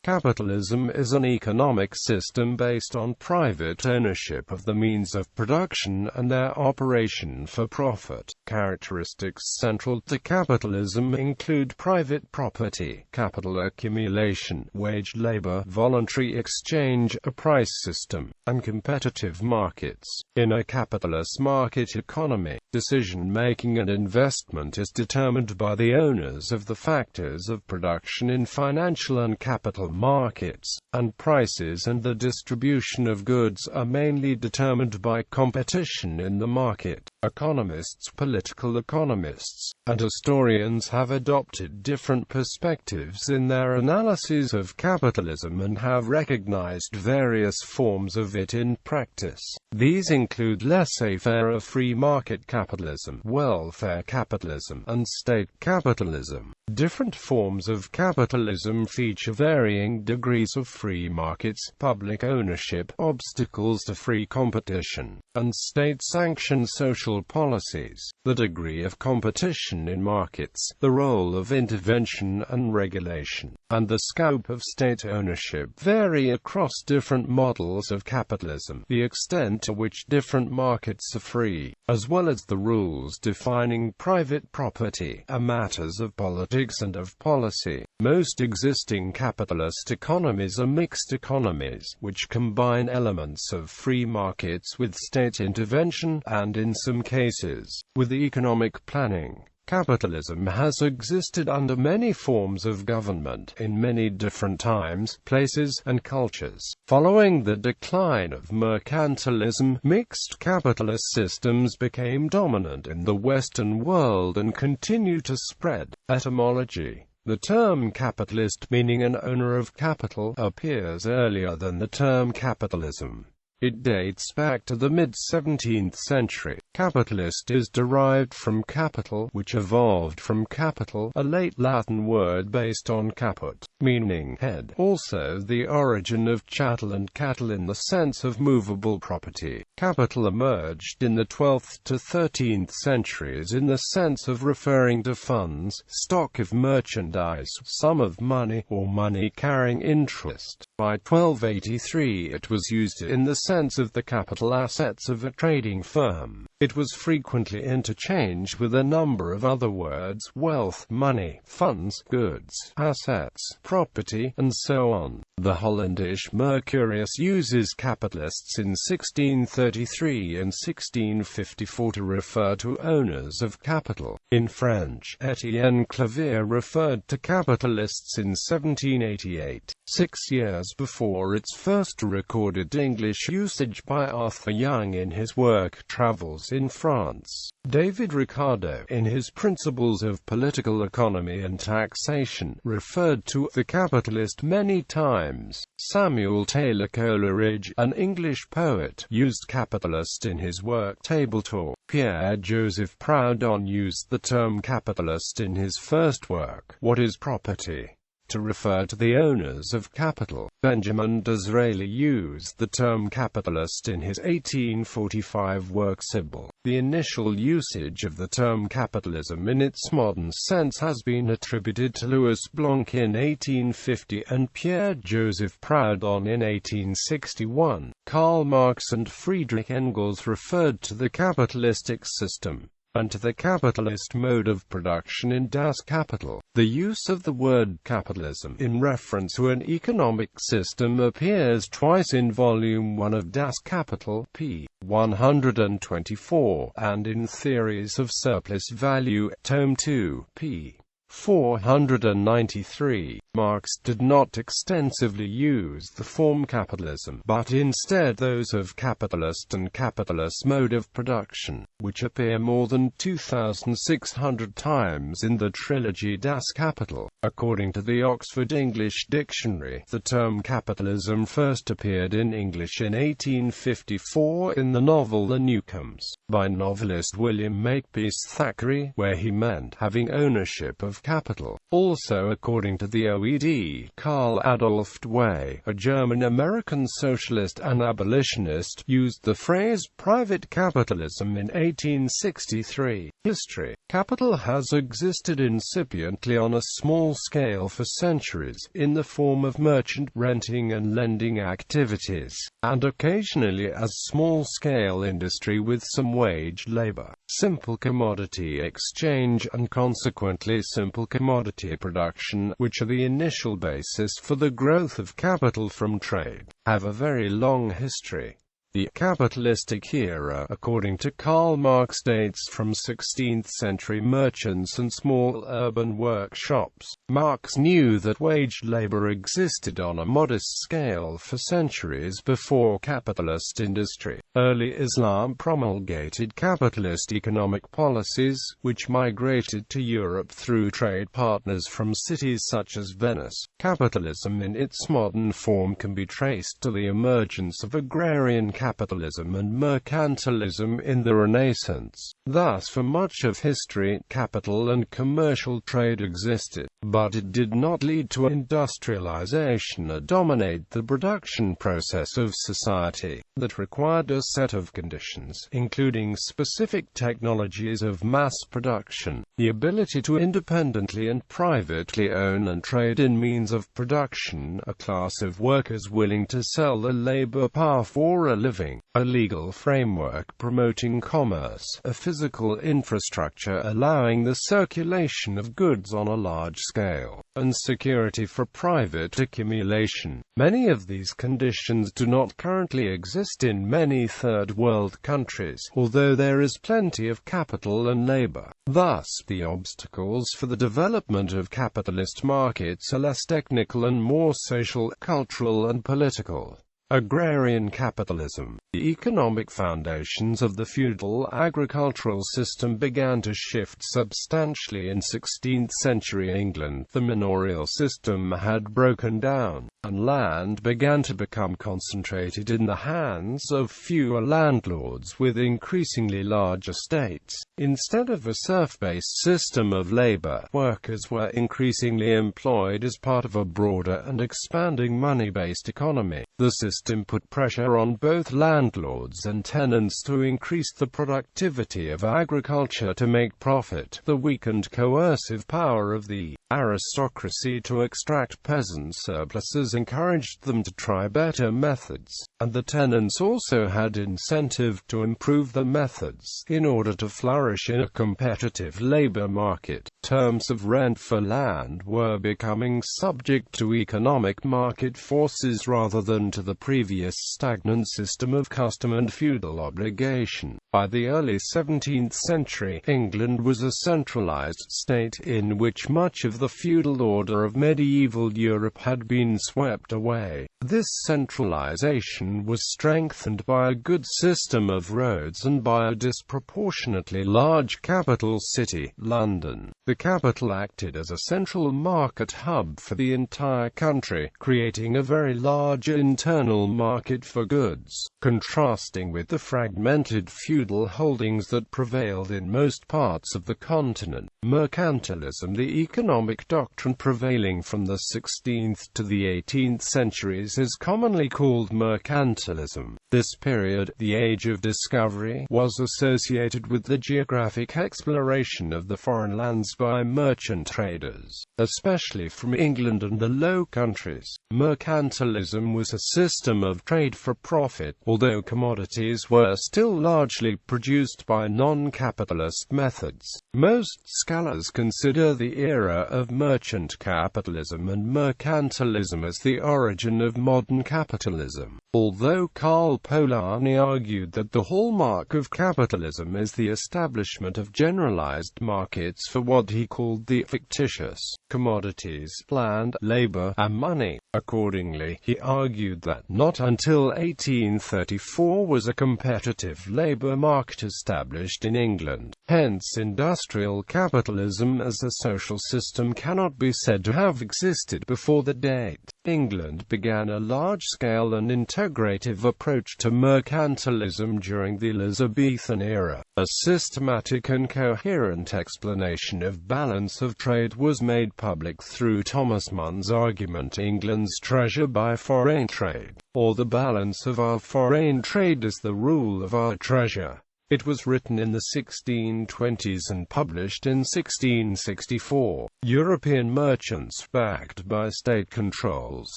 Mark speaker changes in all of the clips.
Speaker 1: Capitalism is an economic system based on private ownership of the means of production and their operation for profit. Characteristics central to capitalism include private property, capital accumulation, wage labor, voluntary exchange, a price system, and competitive markets. In a capitalist market economy, decision-making and investment is determined by the owners of the factors of production in financial and capital markets, and prices and the distribution of goods are mainly determined by competition in the market. Economists, political economists, and historians have adopted different perspectives in their analyses of capitalism and have recognized various forms of it in practice. These include laissez-faire free market capitalism, welfare capitalism, and state capitalism. Different forms of capitalism feature varying degrees of free markets, public ownership, obstacles to free competition, and state-sanctioned social policies. The degree of competition in markets, the role of intervention and regulation, and the scope of state ownership vary across different models of capitalism. The extent to which different markets are free, as well as the rules defining private property, are matters of politics and of policy. Most existing capitalist economies are mixed economies, which combine elements of free markets with state intervention, and in some cases, with economic planning. Capitalism has existed under many forms of government, in many different times, places, and cultures. Following the decline of mercantilism, mixed capitalist systems became dominant in the Western world and continue to spread. Etymology. The term capitalist, meaning an owner of capital, appears earlier than the term capitalism. It dates back to the mid-17th century. Capitalist is derived from capital, which evolved from capital, a late Latin word based on caput, meaning head. Also the origin of chattel and cattle in the sense of movable property. Capital emerged in the 12th to 13th centuries in the sense of referring to funds, stock of merchandise, sum of money, or money carrying interest. By 1283 it was used in the sense of the capital assets of a trading firm. It was frequently interchanged with a number of other words: wealth, money, funds, goods, assets, property, and so on. The Hollandish Mercurius uses capitalists in 1633 and 1654 to refer to owners of capital. In French, Étienne Clavier referred to capitalists in 1788, 6 years before its first recorded English usage by Arthur Young in his work Travels in France. David Ricardo, in his Principles of Political Economy and Taxation, referred to the capitalist many times. Samuel Taylor Coleridge, an English poet, used capitalist in his work Table Talk. Pierre-Joseph Proudhon used the term capitalist in his first work, What is Property?, to refer to the owners of capital. Benjamin Disraeli used the term capitalist in his 1845 work Sybil. The initial usage of the term capitalism in its modern sense has been attributed to Louis Blanc in 1850 and Pierre-Joseph Proudhon in 1861. Karl Marx and Friedrich Engels referred to the capitalistic system and to the capitalist mode of production in Das Kapital. The use of the word capitalism in reference to an economic system appears twice in Volume 1 of Das Kapital, p. 124, and in Theories of Surplus Value, Tome 2, p. 493. Marx did not extensively use the form capitalism, but instead those of capitalist and capitalist mode of production, which appear more than 2,600 times in the trilogy Das Kapital. According to the Oxford English Dictionary, the term capitalism first appeared in English in 1854 in the novel The Newcomes, by novelist William Makepeace Thackeray, where he meant having ownership of of capital. Also according to the OED, Karl Adolf Dewey, a German-American socialist and abolitionist, used the phrase private capitalism in 1863. History. Capital has existed incipiently on a small scale for centuries, in the form of merchant renting and lending activities, and occasionally as small-scale industry with some wage labor, simple commodity exchange and consequently simple commodity production, which are the initial basis for the growth of capital from trade, have a very long history. The capitalistic era, according to Karl Marx, dates from 16th-century merchants and small urban workshops. Marx knew that wage labor existed on a modest scale for centuries before capitalist industry. Early Islam promulgated capitalist economic policies, which migrated to Europe through trade partners from cities such as Venice. Capitalism in its modern form can be traced to the emergence of agrarian capitalism and mercantilism in the Renaissance. Thus, for much of history, capital and commercial trade existed, but it did not lead to industrialization or dominate the production process of society. That required a set of conditions, including specific technologies of mass production, the ability to independently and privately own and trade in means of production, a class of workers willing to sell their labor power for a living, a legal framework promoting commerce, a physical infrastructure allowing the circulation of goods on a large scale, and security for private accumulation. Many of these conditions do not currently exist in many third-world countries, although there is plenty of capital and labor. Thus, the obstacles for the development of capitalist markets are less technical and more social, cultural and political. Agrarian capitalism. The economic foundations of the feudal agricultural system began to shift substantially in 16th-century England. The manorial system had broken down, and land began to become concentrated in the hands of fewer landlords with increasingly large estates. Instead of a serf-based system of labor, workers were increasingly employed as part of a broader and expanding money-based economy. The system put pressure on both landlords and tenants to increase the productivity of agriculture to make profit. The weakened coercive power of the aristocracy to extract peasant surpluses encouraged them to try better methods, and the tenants also had incentive to improve the methods in order to flourish in a competitive labor market. Terms of rent for land were becoming subject to economic market forces rather than to the previous stagnant system of custom and feudal obligation. By the early 17th century, England was a centralized state in which much of the feudal order of medieval Europe had been swept away. This centralization was strengthened by a good system of roads and by a disproportionately large capital city, London. The capital acted as a central market hub for the entire country, creating a very large internal market for goods. Contrasting with the fragmented feudal holdings that prevailed in most parts of the continent, mercantilism, the economic doctrine prevailing from the 16th to the 18th centuries, is commonly called mercantilism. This period, the Age of Discovery, was associated with the geographic exploration of the foreign lands by merchant traders, especially from England and the Low Countries. Mercantilism was a system of trade for profit, although commodities were still largely produced by non-capitalist methods. Most scholars consider the era of merchant capitalism and mercantilism as the origin of modern capitalism, although Karl Polanyi argued that the hallmark of capitalism is the establishment of generalized markets for what he called the fictitious commodities, land, labor, and money. Accordingly, he argued that not until 1834 was a competitive labor market established in England. Hence, industrial capitalism as a social system cannot be said to have existed before that date. England began a large-scale and integrative approach to mercantilism during the Elizabethan era. A systematic and coherent explanation of balance of trade was made public through Thomas Munn's argument England's treasure by foreign trade, or the balance of our foreign trade is the rule of our treasure. It was written in the 1620s and published in 1664. European merchants, backed by state controls,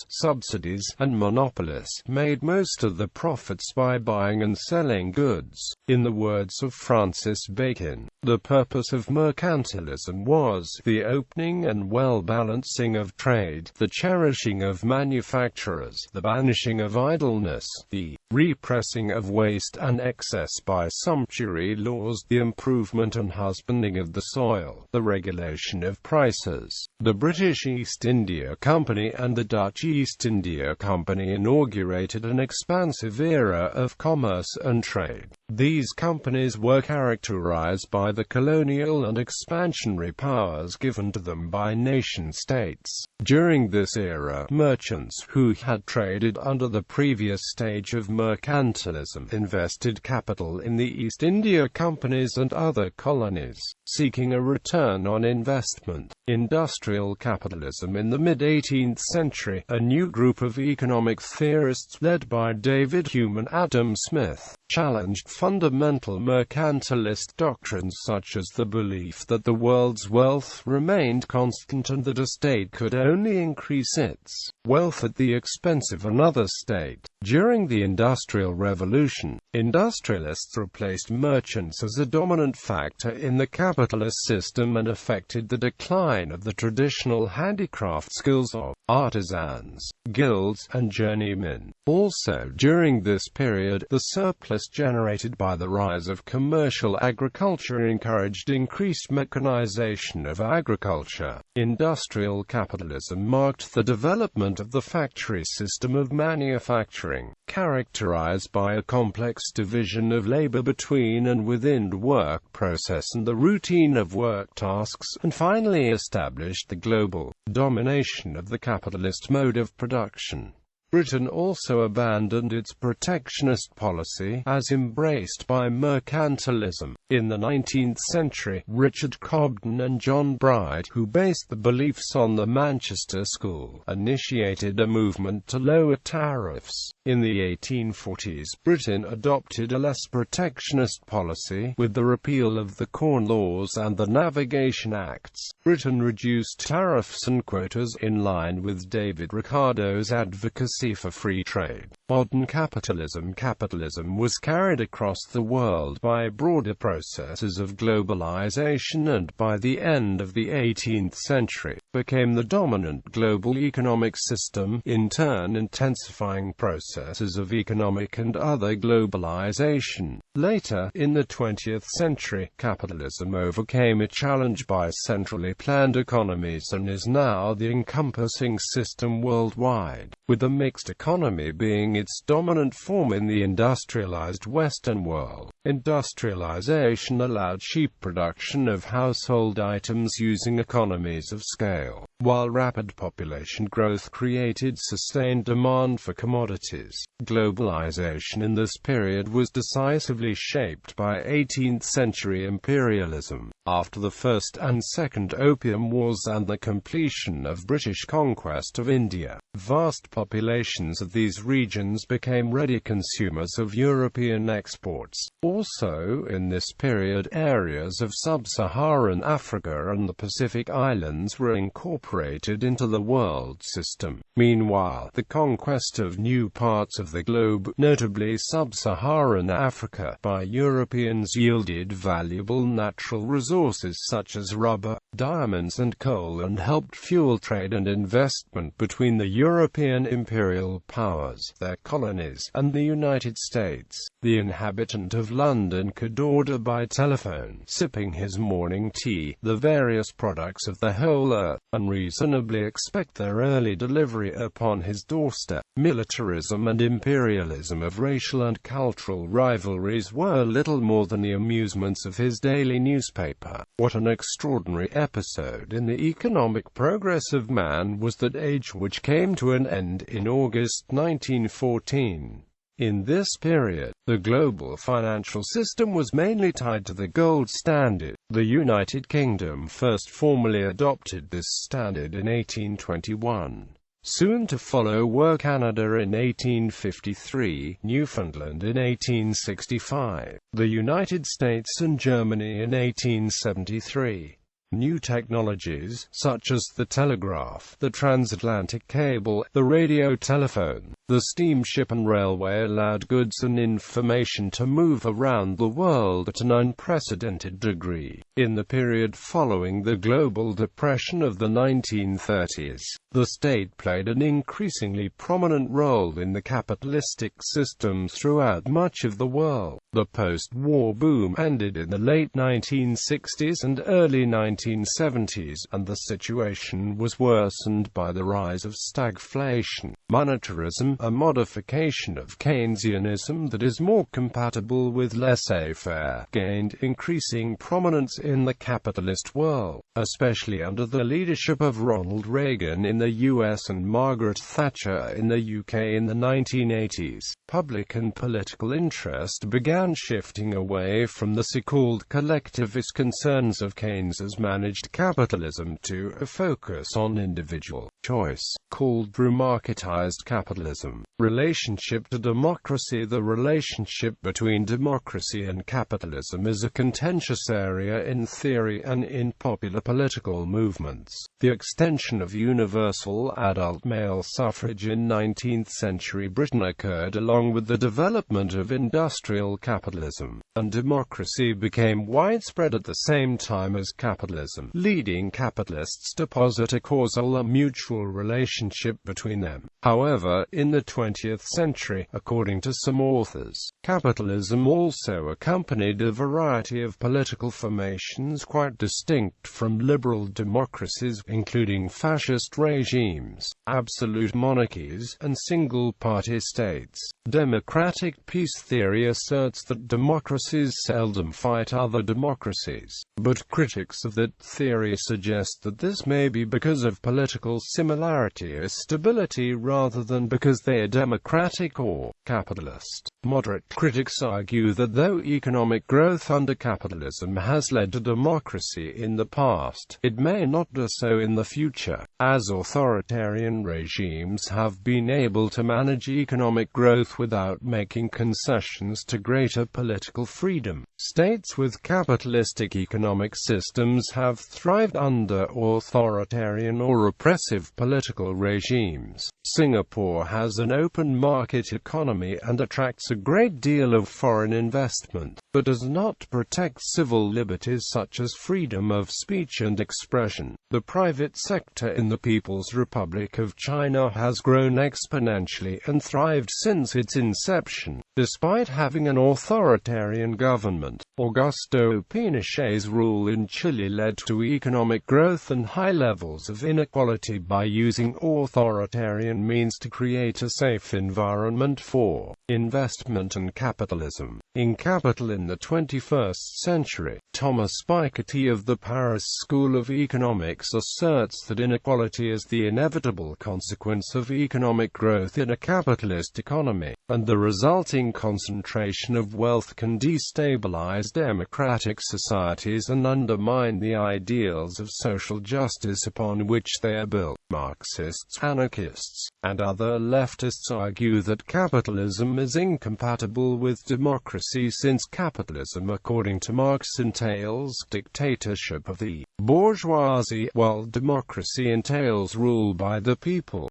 Speaker 1: subsidies, and monopolies, made most of the profits by buying and selling goods. In the words of Francis Bacon, the purpose of mercantilism was the opening and well-balancing of trade, the cherishing of manufacturers, the banishing of idleness, the repressing of waste and excess by sumptuary laws, the improvement and husbanding of the soil, the regulation of prices. The British East India Company and the Dutch East India Company inaugurated an expansive era of commerce and trade. These companies were characterized by the colonial and expansionary powers given to them by nation-states. During this era, merchants who had traded under the previous stage of mercantilism invested capital in the East India Companies and other colonies, seeking a return on investment. Industrial capitalism. In the mid-18th century, a new group of economic theorists led by David Hume and Adam Smith challenged fundamental mercantilist doctrines such as the belief that the world's wealth remained constant and that a state could only increase its wealth at the expense of another state. During the Industrial Revolution, industrialists replaced merchants as a dominant factor in the capitalist system and affected the decline of the traditional handicraft skills of artisans, guilds, and journeymen. Also during this period, the surplus generated by the rise of commercial agriculture encouraged increased mechanization of agriculture. Industrial capitalism marked the development of the factory system of manufacturing, characterized by a complex division of labor between and within the work process and the routine of work tasks, and finally established the global domination of the capitalist mode of production. Britain also abandoned its protectionist policy, as embraced by mercantilism. In the 19th century, Richard Cobden and John Bright, who based the beliefs on the Manchester School, initiated a movement to lower tariffs. In the 1840s, Britain adopted a less protectionist policy, with the repeal of the Corn Laws and the Navigation Acts. Britain reduced tariffs and quotas in line with David Ricardo's advocacy for free trade. Modern capitalism. Capitalism was carried across the world by broader processes of globalization and by the end of the 18th century, became the dominant global economic system, in turn intensifying processes of economic and other globalization. Later, in the 20th century, capitalism overcame a challenge by centrally planned economies and is now the encompassing system worldwide, with the mixed economy being its dominant form in the industrialized Western world. Industrialization allowed cheap production of household items using economies of scale, while rapid population growth created sustained demand for commodities. Globalization in this period was decisively shaped by 18th-century imperialism. After the First and Second Opium Wars and the completion of British conquest of India, vast populations of these regions became ready consumers of European exports. Also in this period, areas of sub-Saharan Africa and the Pacific Islands were incorporated into the world system. Meanwhile, the conquest of new parts of the globe, notably sub-Saharan Africa, by Europeans yielded valuable natural resources such as rubber, diamonds and coal and helped fuel trade and investment between the European imperial powers, their colonies, and the United States. The inhabitant of London could order by telephone, sipping his morning tea, the various products of the whole earth, and reasonably expect their early delivery upon his doorstep. Militarism and imperialism of racial and cultural rivalries were little more than the amusements of his daily newspaper. What an extraordinary episode in the economic progress of man was that age which came to an end in August 1914. In this period, the global financial system was mainly tied to the gold standard. The United Kingdom first formally adopted this standard in 1821. Soon to follow were Canada in 1853, Newfoundland in 1865, the United States and Germany in 1873. New technologies, such as the telegraph, the transatlantic cable, the radio telephone, the steamship and railway allowed goods and information to move around the world at an unprecedented degree. In the period following the global depression of the 1930s, the state played an increasingly prominent role in the capitalistic system throughout much of the world. The post-war boom ended in the late 1960s and early 1970s, and the situation was worsened by the rise of stagflation. Monetarism, a modification of Keynesianism that is more compatible with laissez-faire, gained increasing prominence in the capitalist world, especially under the leadership of Ronald Reagan in the US and Margaret Thatcher in the UK in the 1980s. Public and political interest began shifting away from the so-called collectivist concerns of Keynes's managed capitalism to a focus on individual choice, called through marketized capitalism. Relationship to democracy. The relationship between democracy and capitalism is a contentious area in theory and in popular political movements. The extension of universal adult male suffrage in 19th-century Britain occurred along with the development of industrial capitalism, and democracy became widespread at the same time as capitalism, leading capitalists to posit a causal and mutual relationship between them. However, in the 20th century, according to some authors, capitalism also accompanied a variety of political formations quite distinct from liberal democracies, including fascist regimes, absolute monarchies, and single-party states. Democratic peace theory asserts that democracies seldom fight other democracies, but critics of that theory suggest that this may be because of political similarity or stability rather than because they are democratic or capitalist. Moderate critics argue that though economic growth under capitalism has led to democracy in the past, it may not do so in the future, as authoritarian regimes have been able to manage economic growth without making concessions to greater political freedom. States with capitalistic economic systems have thrived under authoritarian or repressive political regimes. Singapore has an open market economy and attracts a great deal of foreign investment, but does not protect civil liberties such as freedom of speech and expression. The private sector in the People's Republic of China has grown exponentially and thrived since its inception, despite having an authoritarian government. Augusto Pinochet's rule in Chile led to economic growth and high levels of inequality by using authoritarian means to create a safe environment for investment and capitalism. In Capital in the 21st Century, Thomas Piketty of the Paris School of Economics asserts that inequality is the inevitable consequence of economic growth in a capitalist economy, and the resulting concentration of wealth can destabilize democratic societies and undermine the ideals of social justice upon which they are built. Marxists, anarchists, and other leftists argue that capitalism is incompatible with democracy since capitalism, according to Marx, entails dictatorship of the bourgeoisie, while democracy entails rule by the people.